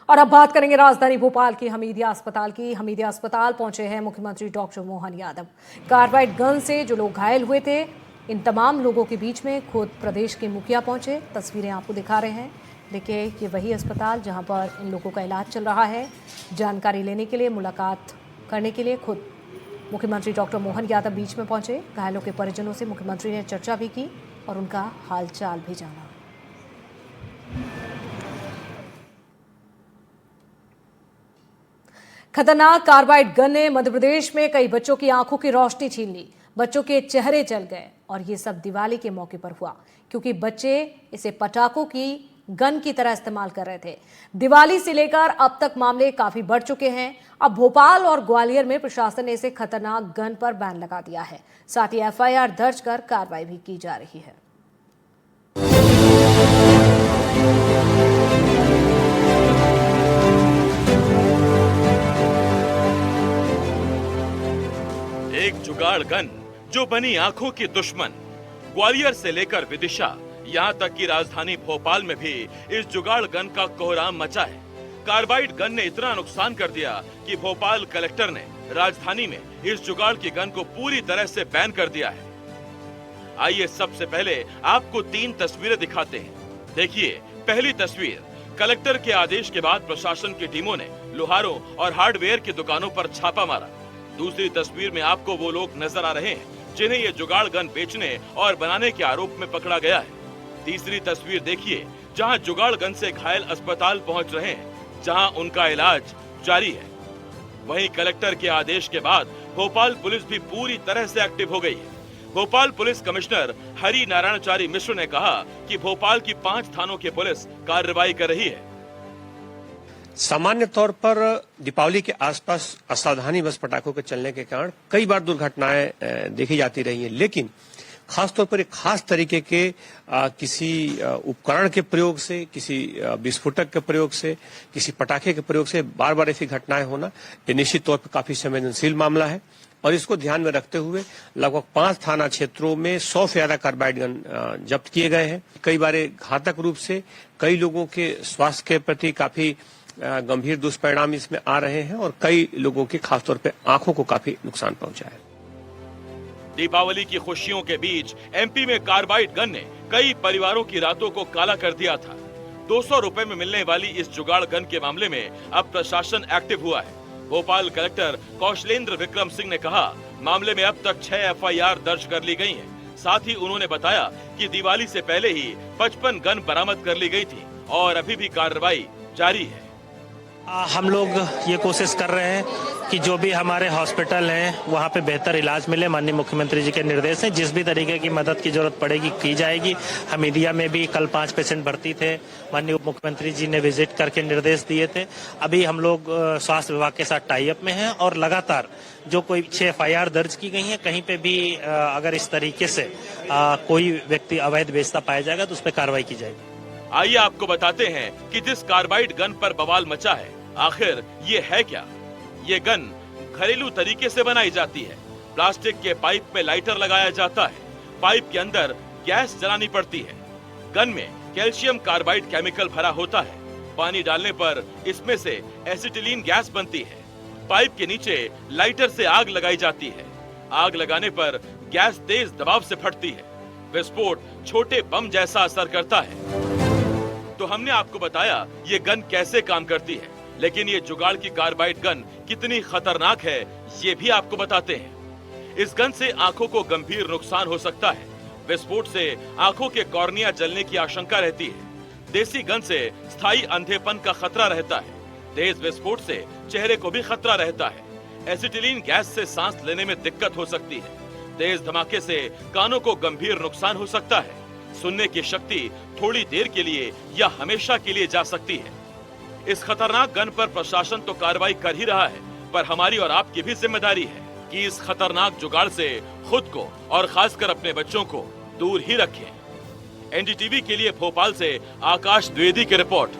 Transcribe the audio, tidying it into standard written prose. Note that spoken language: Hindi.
और अब बात करेंगे राजधानी भोपाल की हमीदिया अस्पताल की। हमीदिया अस्पताल पहुंचे हैं मुख्यमंत्री doctor Mohan Yadav. Carbide gun से जो लोग घायल हुए थे, इन तमाम लोगों के बीच में खुद प्रदेश के मुखिया पहुंचे। तस्वीरें आपको दिखा रहे हैं। देखिए, ये वही अस्पताल जहां पर इन लोगों का इलाज चल रहा है। जानकारी लेने के लिए, मुलाकात करने के लिए खुद मुख्यमंत्री डॉक्टर मोहन यादव बीच में पहुंचे। घायलों के परिजनों से मुख्यमंत्री ने चर्चा भी की और उनका हालचाल भी जाना। खतरनाक कार्बाइड गन ने मध्य प्रदेश में कई बच्चों की आंखों की रोशनी छीन ली। बच्चों के चेहरे जल गए और ये सब दिवाली के मौके पर हुआ, क्योंकि बच्चे इसे पटाखों की गन की तरह इस्तेमाल कर रहे थे। दिवाली से लेकर अब तक मामले काफी बढ़ चुके हैं। अब भोपाल और ग्वालियर में प्रशासन ने इसे खतरनाक गन पर बैन लगा दिया है। साथ ही एफआईआर दर्ज कर कार्रवाई भी की जा रही है। एक जुगाड़ गन जो बनी आंखों की दुश्मन। ग्वालियर से लेकर विदिशा, यहाँ तक कि राजधानी भोपाल में भी इस जुगाड़ गन का कोहराम मचा है। कार्बाइड गन ने इतना नुकसान कर दिया कि भोपाल कलेक्टर ने राजधानी में इस जुगाड़ की गन को पूरी तरह से बैन कर दिया है। आइए सबसे पहले आपको 3 तस्वीरें दिखाते हैं। देखिए, पहली तस्वीर, कलेक्टर के आदेश के बाद प्रशासन की टीमों ने लोहारों और हार्डवेयर की दुकानों पर छापा मारा। दूसरी तस्वीर में आपको वो लोग नजर आ रहे हैं जिन्हें ये जुगाड़ गन बेचने और बनाने के आरोप में पकड़ा गया है। तीसरी तस्वीर देखिए, जहां जुगाड़ गन से घायल अस्पताल पहुंच रहे हैं, जहां उनका इलाज जारी है। वहीं कलेक्टर के आदेश के बाद भोपाल पुलिस भी पूरी तरह से एक्टिव हो गई है। भोपाल पुलिस कमिश्नर हरि नारायणचारी मिश्र ने कहा कि भोपाल की 5 थानों की पुलिस कार्रवाई कर रही है। सामान्य तौर पर दीपावली के आसपास असावधानी बस पटाखों के चलने के कारण कई बार दुर्घटनाएं देखी जाती रही हैं, लेकिन खासतौर पर एक खास तरीके के किसी उपकरण के प्रयोग से, किसी विस्फोटक के प्रयोग से, किसी पटाखे के प्रयोग से बार बार ऐसी घटनाएं होना, ये निश्चित तौर पर काफी संवेदनशील मामला है। और इसको ध्यान में रखते हुए लगभग 5 थाना क्षेत्रों में 100 से ज्यादा कार्बाइड गन जब्त किए गए हैं। कई बार घातक रूप से कई लोगों के स्वास्थ्य के प्रति काफी गंभीर दुष्परिणाम इसमें आ रहे हैं और कई लोगों की खासतौर पे आंखों को काफी नुकसान पहुंचा है। दीपावली की खुशियों के बीच एमपी में कार्बाइड गन ने कई परिवारों की रातों को काला कर दिया था। 200 रुपए में मिलने वाली इस जुगाड़ गन के मामले में अब प्रशासन एक्टिव हुआ है। भोपाल कलेक्टर कौशलेंद्र विक्रम सिंह ने कहा, मामले में अब तक 6 एफआईआर दर्ज कर ली गई हैं। साथ ही उन्होंने बताया कि दिवाली से पहले ही 55 गन बरामद कर ली गई थी और अभी भी कार्रवाई जारी है। हम लोग ये कोशिश कर रहे हैं कि जो भी हमारे हॉस्पिटल हैं वहाँ पे बेहतर इलाज मिले। माननीय मुख्यमंत्री जी के निर्देश हैं, जिस भी तरीके की मदद की जरूरत पड़ेगी की जाएगी। हमीदिया में भी कल 5 पेशेंट भर्ती थे, माननीय उप मुख्यमंत्री जी ने विजिट करके निर्देश दिए थे। अभी हम लोग स्वास्थ्य विभाग के साथ टाई अप में हैं और लगातार जो कोई 6 एफआईआर दर्ज की गई है, कहीं पे भी अगर इस तरीके से कोई व्यक्ति अवैध बेचता पाया जाएगा तो उस पर कार्रवाई की जाएगी। आइए आपको बताते हैं कि जिस कार्बाइड गन पर बवाल मचा है, आखिर ये है क्या। ये गन घरेलू तरीके से बनाई जाती है। प्लास्टिक के पाइप में लाइटर लगाया जाता है, पाइप के अंदर गैस जलानी पड़ती है। गन में कैल्शियम कार्बाइड केमिकल भरा होता है। पानी डालने पर इसमें से एसिटिलीन गैस बनती है। पाइप के नीचे लाइटर से आग लगाई जाती है। आग लगाने पर गैस तेज दबाव से फटती है। विस्फोट छोटे बम जैसा असर करता है। तो हमने आपको बताया ये गन कैसे काम करती है, लेकिन ये जुगाड़ की कार्बाइड गन कितनी खतरनाक है ये भी आपको बताते हैं। इस गन से आंखों को गंभीर नुकसान हो सकता है। विस्फोट से आंखों के कॉर्निया जलने की आशंका रहती है। देसी गन से स्थायी अंधेपन का खतरा रहता है। तेज विस्फोट से चेहरे को भी खतरा रहता है। एसिटिलीन गैस से सांस लेने में दिक्कत हो सकती है। तेज धमाके से कानों को गंभीर नुकसान हो सकता है। सुनने की शक्ति थोड़ी देर के लिए या हमेशा के लिए जा सकती है। इस खतरनाक गन पर प्रशासन तो कार्रवाई कर ही रहा है, पर हमारी और आपकी भी जिम्मेदारी है कि इस खतरनाक जुगाड़ से खुद को और खासकर अपने बच्चों को दूर ही रखें। एनडीटीवी के लिए भोपाल से आकाश द्विवेदी की रिपोर्ट।